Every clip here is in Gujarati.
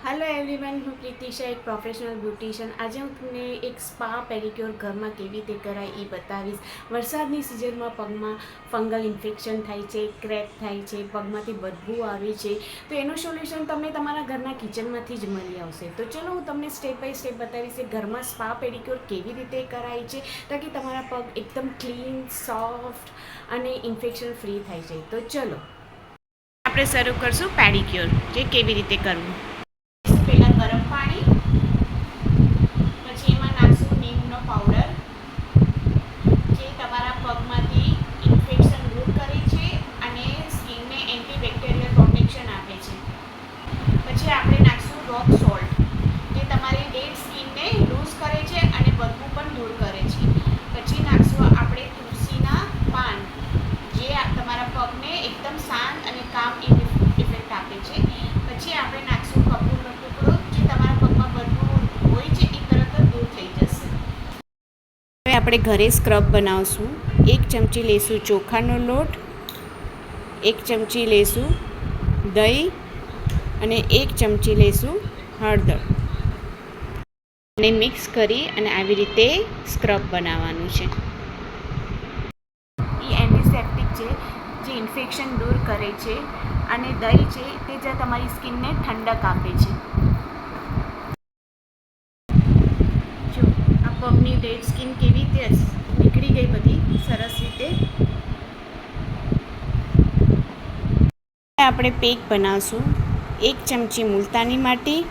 હેલો એવરીવન, હું પ્રીતિશા, એક પ્રોફેશનલ બ્યુટિશિયન. આજે હું તમને એક સ્પા પેડિક્યોર ઘરમાં કેવી રીતે કરાય એ બતાવીશ. વરસાદની સિઝનમાં પગમાં ફંગલ ઇન્ફેક્શન થાય છે, ક્રેક થાય છે, પગમાંથી બદબુ આવે છે, તો એનું સોલ્યુશન તમને તમારા ઘરના કિચનમાંથી જ મળી આવશે. તો ચલો હું તમને સ્ટેપ બાય સ્ટેપ બતાવીશ કે ઘરમાં સ્પા પેડિક્યોર કેવી રીતે કરાય છે, તાકી તમારા પગ એકદમ ક્લીન, સોફ્ટ અને ઇન્ફેક્શન ફ્રી થઈ જાય. તો ચલો આપણે શરૂ કરશું પેડિક્યોર જે કેવી રીતે કરવું. પહેલાં ગરમ પાણી, પછી એમાં નાખશું નીમનો પાવડર જે તમારા પગમાંથી ઇન્ફેક્શન દૂર કરે છે અને સ્કિનને એન્ટીબેક્ટેરિયલ પ્રોટેક્શન આપે છે. પછી આપણે નાખશું રોક સોલ્ટ જે તમારી ડેડ સ્કિનને લૂઝ કરે છે અને બદબુ પણ દૂર કરે છે. પછી નાખશું આપણે તુલસીના પાન જે તમારા પગને એકદમ શાંત અને કામ ઇફેક્ટ આપે છે. પછી આપણે નાખશું કપૂરનો ટુકડો જે તમારા પગમાં બદબુ હોય છે એ તરત જ દૂર થઈ જશે. હવે આપણે ઘરે સ્ક્રબ બનાવશું. 1 ચમચી લઈશું ચોખાનો લોટ, 1 ચમચી લઈશું દહીં અને 1 ચમચી લઈશું હળદર અને મિક્સ કરી અને આવી રીતે સ્ક્રબ બનાવવાનું છે. એ એન્ટિસેપ્ટિક છે જે ઇન્ફેક્શન દૂર કરે છે અને દહીં છે તે જે તમારી સ્કિનને ઠંડક આપે છે. જો આ પગની ડેડ સ્કિન કેવી રીતે નીકળી ગઈ બધી સરસ રીતે. આપણે પેક બનાવશું. 1 ચમચી મુલતાની માટી,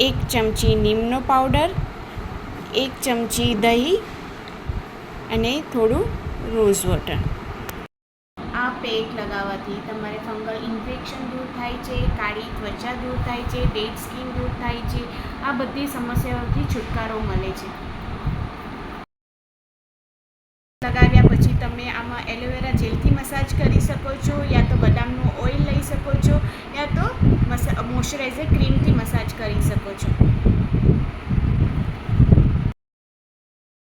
1 ચમચી નીમનો પાવડર, 1 ચમચી દહીં અને થોડું રોઝ વોટર. આ પેક લગાવવાથી તમારે ફંગલ ઇન્ફેક્શન દૂર થાય છે, કાળી ત્વચા દૂર થાય છે, ડેડ સ્કિન દૂર થાય છે. આ બધી સમસ્યાઓથી છુટકારો મળે છે. લગાવ્યા પછી તમે આમાં એલોવેરા જેલથી મસાજ કરી શકો છો, યા તો બદામનું ઓઇલ લઈ શકો છો, યા તો મોઇશ્ચરાઇઝર ક્રીમથી મસાજ કરી શકો છો.